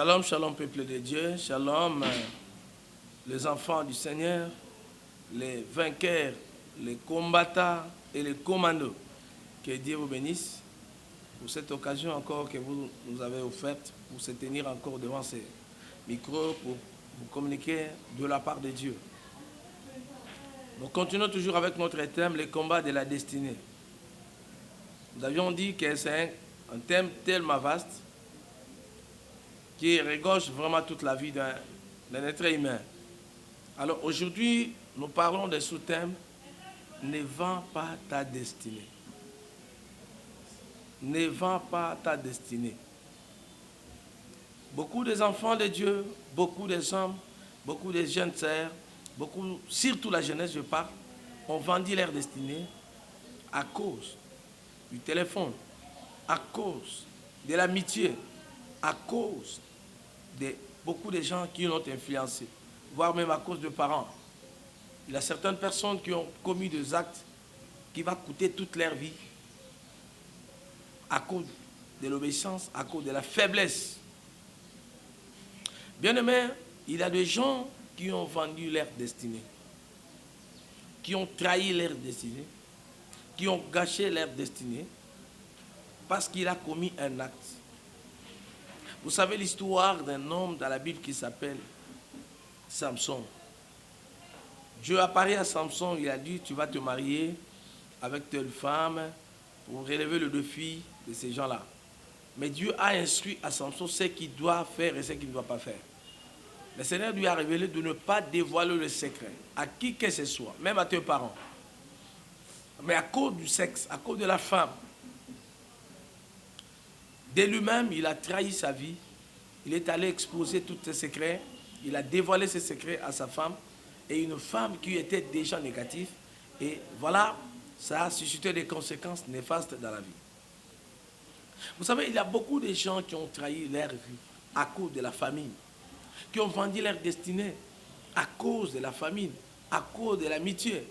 Shalom, shalom, peuple de Dieu. Shalom, les enfants du Seigneur, les vainqueurs, les combattants et les commandos. Que Dieu vous bénisse pour cette occasion encore que vous nous avez offerte pour se tenir encore devant ces micros pour vous communiquer de la part de Dieu. Nous continuons toujours avec notre thème, les combats de la destinée. Nous avions dit que c'est un thème tellement vaste qui regorge vraiment toute la vie d'un être humain. Alors aujourd'hui, nous parlons des sous-thèmes « Ne vends pas ta destinée ». Ne vends pas ta destinée. Beaucoup des enfants de Dieu, beaucoup des hommes, beaucoup des jeunes sœurs, surtout la jeunesse, je parle, ont vendu leur destinée à cause du téléphone, à cause de l'amitié, à cause de beaucoup de gens qui l'ont influencé, voire même à cause de parents. Il y a certaines personnes qui ont commis des actes qui vont coûter toute leur vie à cause de l'obéissance, à cause de la faiblesse. Bien aimé, il y a des gens qui ont vendu leur destinée, qui ont trahi leur destinée, qui ont gâché leur destinée parce qu'il a commis un acte. Vous savez l'histoire d'un homme dans la Bible qui s'appelle Samson. Dieu apparaît à Samson, il a dit, tu vas te marier avec telle femme pour relever le défi de ces gens-là. Mais Dieu a instruit à Samson ce qu'il doit faire et ce qu'il ne doit pas faire. Le Seigneur lui a révélé de ne pas dévoiler le secret à qui que ce soit, même à tes parents. Mais à cause du sexe, à cause de la femme, de lui-même, il a trahi sa vie. Il est allé exposer tous ses secrets. Il a dévoilé ses secrets à sa femme. Et une femme qui était déjà négative. Et voilà, ça a suscité des conséquences néfastes dans la vie. Vous savez, il y a beaucoup de gens qui ont trahi leur vie à cause de la famine. Qui ont vendu leur destinée à cause de la famine, à cause de l'amitié.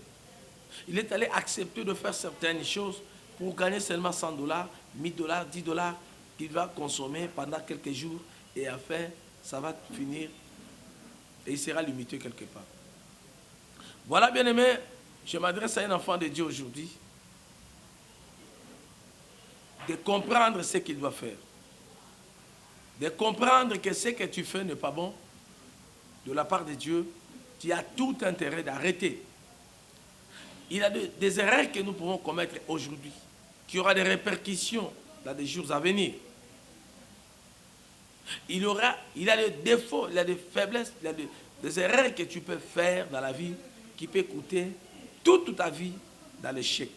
Il est allé accepter de faire certaines choses pour gagner seulement $100, $1000, $10 qu'il va consommer pendant quelques jours et enfin, ça va finir et il sera limité quelque part. Voilà, bien aimé, je m'adresse à un enfant de Dieu aujourd'hui de comprendre ce qu'il doit faire. De comprendre que ce que tu fais n'est pas bon de la part de Dieu. Tu as tout intérêt d'arrêter. Il y a des erreurs que nous pouvons commettre aujourd'hui qui aura des répercussions dans des jours à venir. Il y a des défauts, il y a des faiblesses, il y a des erreurs que tu peux faire dans la vie qui peuvent coûter toute ta vie dans l'échec.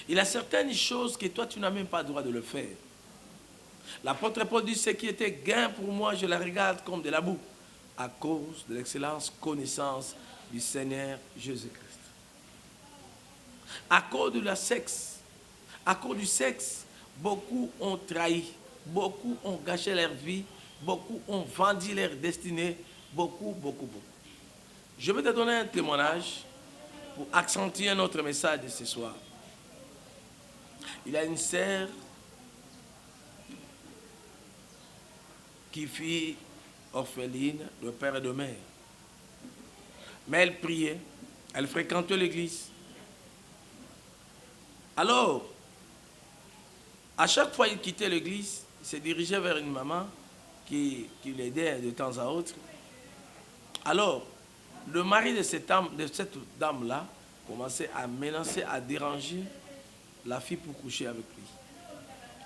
Il y a certaines choses que toi, tu n'as même pas le droit de le faire. L'apôtre Paul dit, ce qui était gain pour moi, je la regarde comme de la boue, à cause de l'excellente connaissance du Seigneur Jésus-Christ. À cause de la sexe, à cause du sexe, beaucoup ont trahi, beaucoup ont gâché leur vie, beaucoup ont vendu leur destinée, beaucoup. Je vais te donner un témoignage pour accentuer notre message de ce soir. Il y a une sœur qui fut orpheline de père et de mère. Mais elle priait, elle fréquentait l'église. Alors, à chaque fois qu'il quittait l'église, il se dirigeait vers une maman qui l'aidait de temps à autre. Alors, le mari de cette dame-là commençait à menacer, à déranger la fille pour coucher avec lui.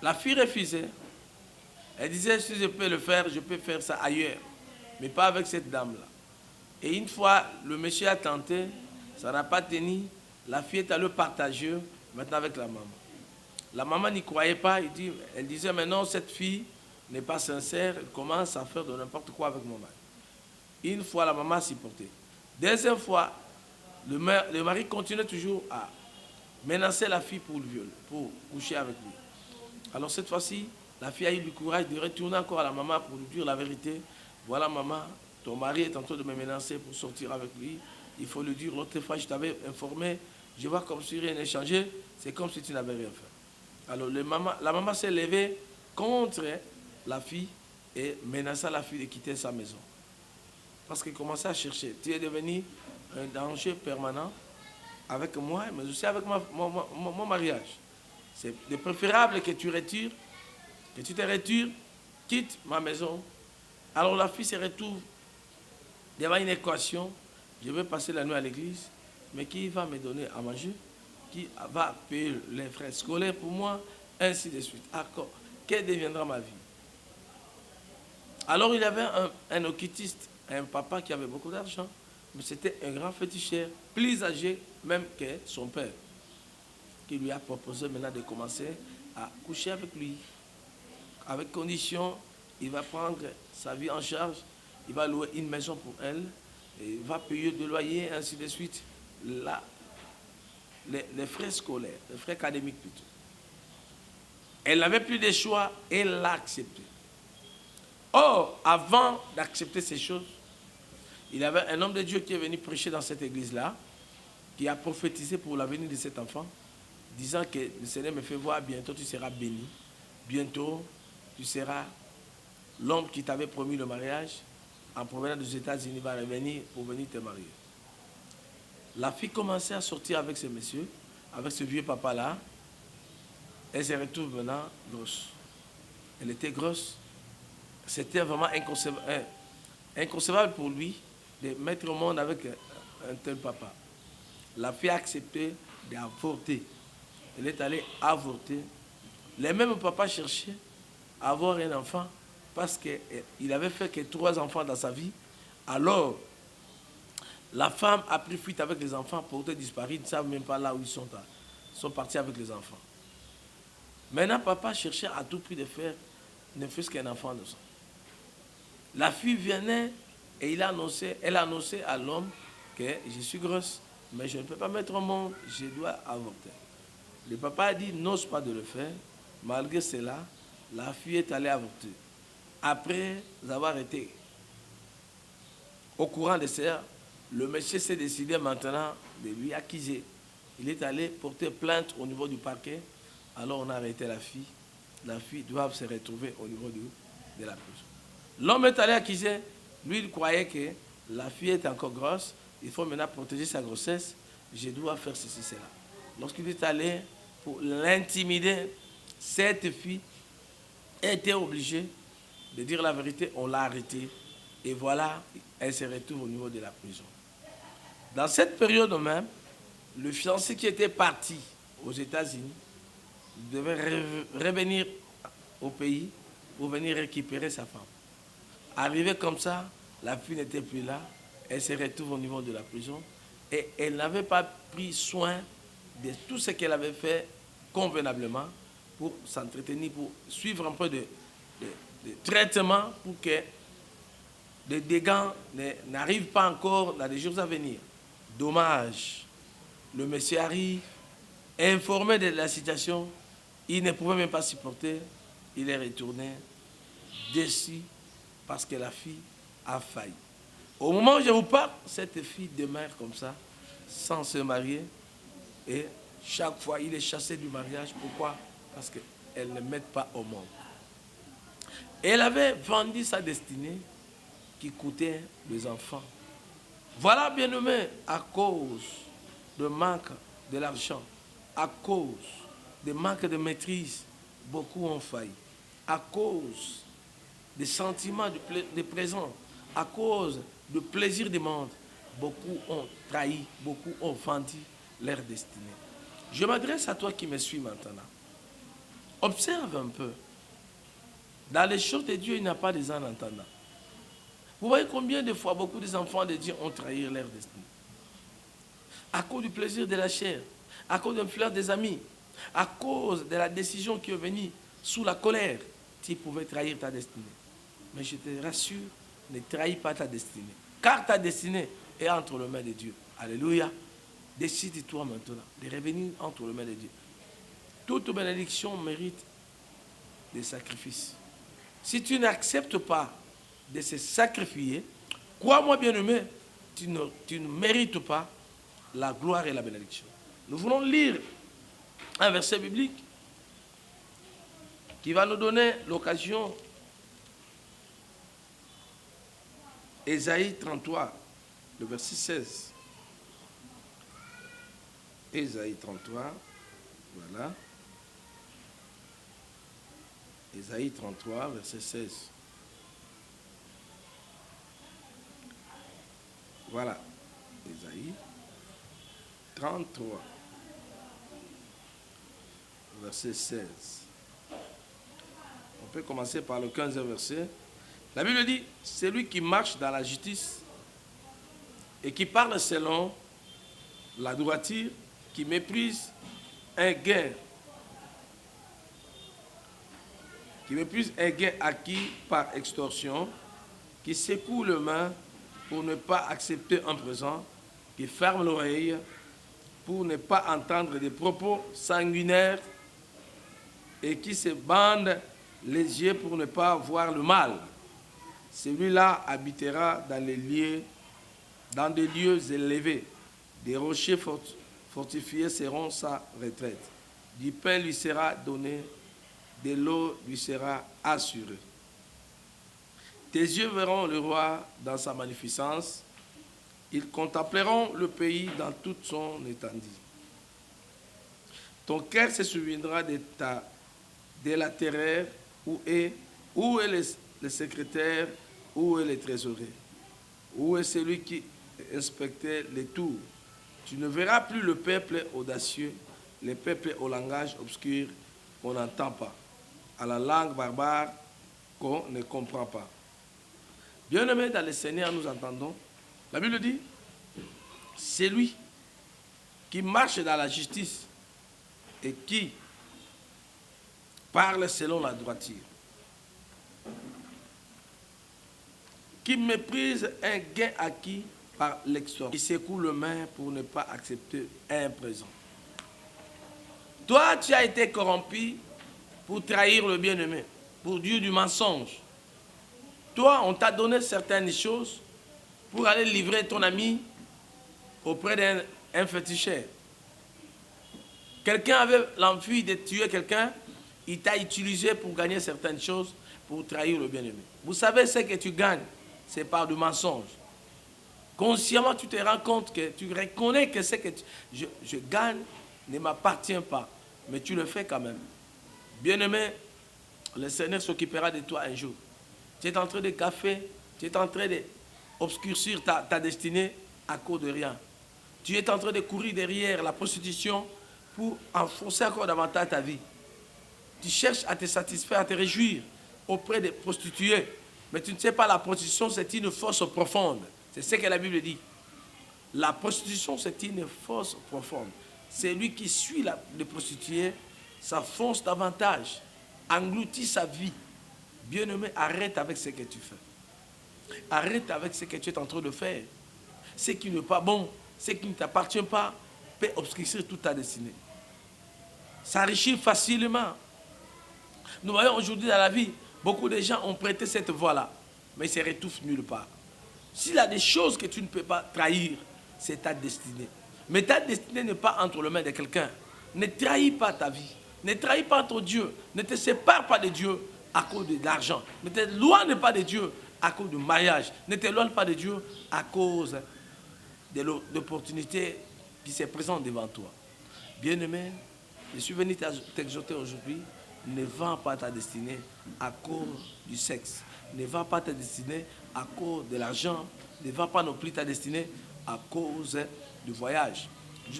La fille refusait. Elle disait, si je peux le faire, je peux faire ça ailleurs, mais pas avec cette dame-là. Et une fois, le monsieur a tenté, ça n'a pas tenu, la fille est allée partager maintenant avec la maman. La maman n'y croyait pas, elle disait, mais non, cette fille n'est pas sincère, elle commence à faire de n'importe quoi avec mon mari. Une fois, la maman s'y portait. Deuxième fois, le mari continuait toujours à menacer la fille pour le viol, pour coucher avec lui. Alors cette fois-ci, la fille a eu le courage de retourner encore à la maman pour lui dire la vérité. Voilà maman, ton mari est en train de me menacer pour sortir avec lui. Il faut le dire, l'autre fois je t'avais informé, je vois comme si rien n'est changé, c'est comme si tu n'avais rien fait. Alors la maman s'est levée contre la fille et menaça la fille de quitter sa maison. Parce qu'il commençait à chercher. Tu es devenu un danger permanent avec moi, mais aussi avec mon mariage. C'est préférable que tu te retires, quitte ma maison. Alors la fille se retrouve devant une équation. Je vais passer la nuit à l'église, mais qui va me donner à manger? Qui va payer les frais scolaires pour moi? Ainsi de suite. D'accord. Quelle deviendra ma vie? Alors il y avait un occultiste, un papa qui avait beaucoup d'argent, mais c'était un grand féticheur, plus âgé même que son père, qui lui a proposé maintenant de commencer à coucher avec lui. Avec condition, il va prendre sa vie en charge, il va louer une maison pour elle, et il va payer de loyer, ainsi de suite, les frais scolaires, les frais académiques plutôt. Elle n'avait plus de choix, elle l'a accepté. Or, avant d'accepter ces choses, il y avait un homme de Dieu qui est venu prêcher dans cette église-là, qui a prophétisé pour l'avenir de cet enfant, disant que le Seigneur me fait voir, bientôt tu seras béni, bientôt tu seras l'homme qui t'avait promis le mariage, en provenant des États-Unis, va revenir pour venir te marier. La fille commençait à sortir avec ce monsieur, avec ce vieux papa-là. Elle se retrouve maintenant grosse. Elle était grosse. C'était vraiment inconcevable pour lui de mettre au monde avec un tel papa. La fille a accepté d'avorter. Elle est allée avorter. Les mêmes papas cherchaient à avoir un enfant parce qu'il avait fait que 3 enfants dans sa vie. Alors, la femme a pris fuite avec les enfants, portés disparus, ils ne savent même pas là où ils sont. Ils sont partis avec les enfants. Maintenant, papa cherchait à tout prix de faire ne fût-ce qu'un enfant de sang. La fille venait et elle a annoncé à l'homme que je suis grosse, mais je ne peux pas mettre au monde, je dois avorter. Le papa a dit, n'ose pas de le faire. Malgré cela, la fille est allée avorter. Après avoir été au courant de ça, le monsieur s'est décidé maintenant de lui accuser. Il est allé porter plainte au niveau du parquet. Alors on a arrêté la fille. La fille doit se retrouver au niveau de la prison. L'homme est allé accuser. Lui, il croyait que la fille est encore grosse. Il faut maintenant protéger sa grossesse. Je dois faire ceci, cela. Lorsqu'il est allé pour l'intimider, cette fille était obligée de dire la vérité. On l'a arrêtée. Et voilà, elle se retrouve au niveau de la prison. Dans cette période même, le fiancé qui était parti aux États-Unis devait revenir au pays pour venir récupérer sa femme. Arrivé comme ça, la fille n'était plus là, elle se retrouve au niveau de la prison et elle n'avait pas pris soin de tout ce qu'elle avait fait convenablement pour s'entretenir, pour suivre un peu de traitement pour que les dégâts n'arrivent pas encore dans les jours à venir. Dommage. Le monsieur arrive, informé de la situation, il ne pouvait même pas supporter, il est retourné déçu parce que la fille a failli. Au moment où je vous parle, cette fille demeure comme ça, sans se marier, et chaque fois il est chassé du mariage. Pourquoi? Parce qu'elle ne met pas au monde. Elle avait vendu sa destinée qui coûtait les enfants. Voilà, bien-aimés, à cause de manque de l'argent, à cause de manque de maîtrise, beaucoup ont failli. À cause des sentiments de présent, à cause du plaisir du monde, beaucoup ont trahi, beaucoup ont vendu leur destinée. Je m'adresse à toi qui me suis maintenant. Observe un peu. Dans les choses de Dieu, il n'y a pas des en entendant. Vous voyez combien de fois beaucoup des enfants de Dieu ont trahi leur destinée. À cause du plaisir de la chair, à cause de l'influence des amis, à cause de la décision qui est venue sous la colère, tu pouvais trahir ta destinée. Mais je te rassure, ne trahis pas ta destinée. Car ta destinée est entre les mains de Dieu. Alléluia. Décide-toi maintenant de revenir entre les mains de Dieu. Toute bénédiction mérite des sacrifices. Si tu n'acceptes pas de se sacrifier, crois-moi bien-aimé, tu ne mérites pas la gloire et la bénédiction. Nous voulons lire un verset biblique qui va nous donner l'occasion. Ésaïe 33, le verset 16. Ésaïe 33, voilà. Ésaïe 33, verset 16. Voilà. Ésaïe 33, verset 16. On peut commencer par le 15e verset. La Bible dit, celui qui marche dans la justice et qui parle selon la droiture, qui méprise un gain, acquis par extorsion, qui secoue les mains pour ne pas accepter un présent, qui ferme l'oreille pour ne pas entendre des propos sanguinaires et qui se bande les yeux pour ne pas voir le mal. Celui-là habitera dans des lieux élevés. Des rochers fortifiés seront sa retraite. Du pain lui sera donné, de l'eau lui sera assurée. Tes yeux verront le roi dans sa magnificence. Ils contempleront le pays dans toute son étendue. Ton cœur se souviendra de la terreur où est le secrétaire, où est le trésorier, où est celui qui inspectait les tours. Tu ne verras plus le peuple audacieux, le peuple au langage obscur qu'on n'entend pas, à la langue barbare qu'on ne comprend pas. Bien-aimés dans le Seigneur, nous entendons, la Bible dit, celui qui marche dans la justice et qui parle selon la droiture, qui méprise un gain acquis par l'extorsion, qui secoue les mains pour ne pas accepter un présent. Toi, tu as été corrompu pour trahir le bien-aimé, pour dire du mensonge. Toi, on t'a donné certaines choses pour aller livrer ton ami auprès d'un féticheur. Quelqu'un avait l'envie de tuer quelqu'un, il t'a utilisé pour gagner certaines choses, pour trahir le bien-aimé. Vous savez ce que tu gagnes, c'est par du mensonge. Consciemment, tu te rends compte que tu reconnais que ce que je gagne ne m'appartient pas, mais tu le fais quand même. Bien-aimé, le Seigneur s'occupera de toi un jour. Tu es en train de café, tu es en train d'obscurcir ta destinée à cause de rien. Tu es en train de courir derrière la prostitution pour enfoncer encore davantage ta vie. Tu cherches à te satisfaire, à te réjouir auprès des prostituées. Mais tu ne sais pas, la prostitution, c'est une fosse profonde. C'est ce que la Bible dit. La prostitution, c'est une fosse profonde. C'est lui qui suit les prostituées, s'enfonce davantage, engloutit sa vie. Bien-aimé, arrête avec ce que tu fais. Arrête avec ce que tu es en train de faire. Ce qui n'est pas bon, ce qui ne t'appartient pas, peut obscurcir toute ta destinée. S'enrichir facilement. Nous voyons aujourd'hui dans la vie, beaucoup de gens ont prêté cette voie-là, mais ils se rétouffent nulle part. S'il y a des choses que tu ne peux pas trahir, c'est ta destinée. Mais ta destinée n'est pas entre les mains de quelqu'un. Ne trahis pas ta vie. Ne trahis pas ton Dieu. Ne te sépare pas de Dieu à cause de l'argent. Ne t'éloigne pas de Dieu à cause du mariage. Ne t'éloigne pas de Dieu à cause de l'opportunité qui se présente devant toi. Bien-aimé, je suis venu t'exhorter aujourd'hui. Ne vends pas ta destinée à cause du sexe. Ne vends pas ta destinée à cause de l'argent. Ne vends pas non plus ta destinée à cause du voyage.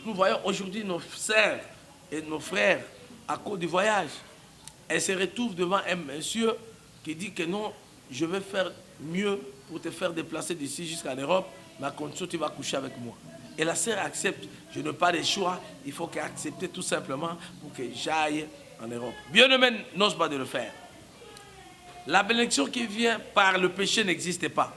Nous voyons aujourd'hui nos sœurs et nos frères à cause du voyage. Elles se retrouvent devant un monsieur qui dit que non, je vais faire mieux pour te faire déplacer d'ici jusqu'en Europe, mais à condition tu vas coucher avec moi. Et la sœur accepte. Je n'ai pas de choix, il faut qu'elle accepte tout simplement pour que j'aille en Europe. Bien-aimé n'ose pas de le faire. La bénédiction qui vient par le péché n'existe pas.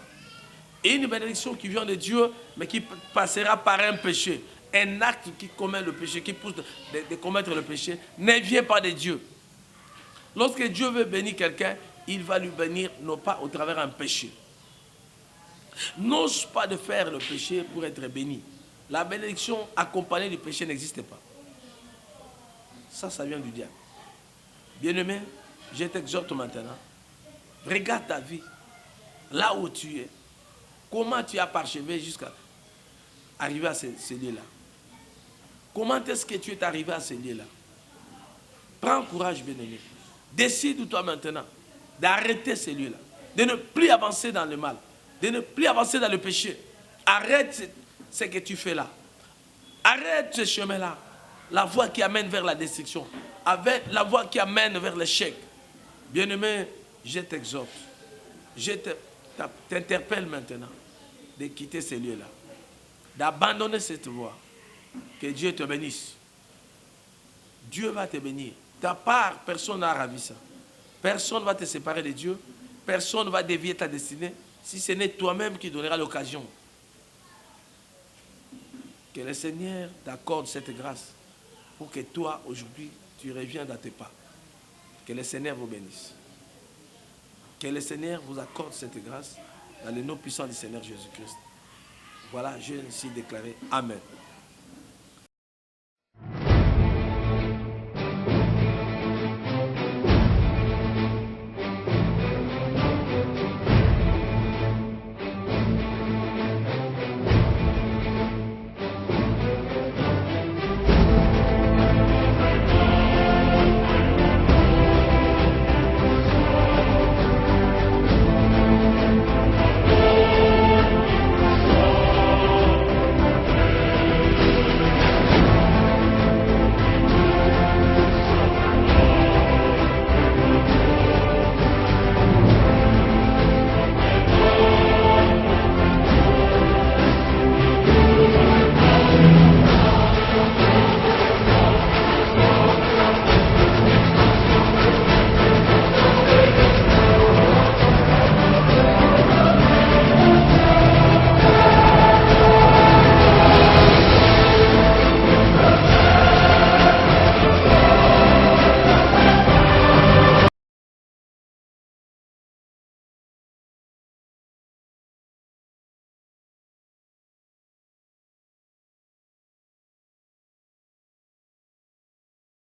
Et une bénédiction qui vient de Dieu, mais qui passera par un péché. Un acte qui commet le péché, qui pousse de commettre le péché, ne vient pas de Dieu. Lorsque Dieu veut bénir quelqu'un, il va lui bénir non pas au travers d'un péché. N'ose pas de faire le péché pour être béni. La bénédiction accompagnée du péché n'existe pas. Ça vient du diable. Bien-aimé, Je t'exhorte maintenant. Regarde ta vie, là où tu es. Comment tu as parchevé jusqu'à arriver à ce lieu-là? Comment est-ce que tu es arrivé à ce lieu-là? Prends courage, bien-aimé. Décide-toi maintenant d'arrêter ce lieu-là, de ne plus avancer dans le mal, de ne plus avancer dans le péché. Arrête ce que tu fais là. Arrête ce chemin-là. La voie qui amène vers la destruction. Avec la voie qui amène vers l'échec. Bien-aimé, je t'exhorte. Je t'interpelle maintenant de quitter ce lieu-là. D'abandonner cette voie. Que Dieu te bénisse. Dieu va te bénir. Ta part, personne n'a ravi ça. Personne ne va te séparer de Dieu. Personne ne va dévier ta destinée. Si ce n'est toi-même qui donnera l'occasion. Que le Seigneur t'accorde cette grâce. Pour que toi, aujourd'hui, tu reviennes dans tes pas. Que le Seigneur vous bénisse. Que le Seigneur vous accorde cette grâce dans le nom puissant du Seigneur Jésus-Christ. Voilà, je suis déclaré. Amen.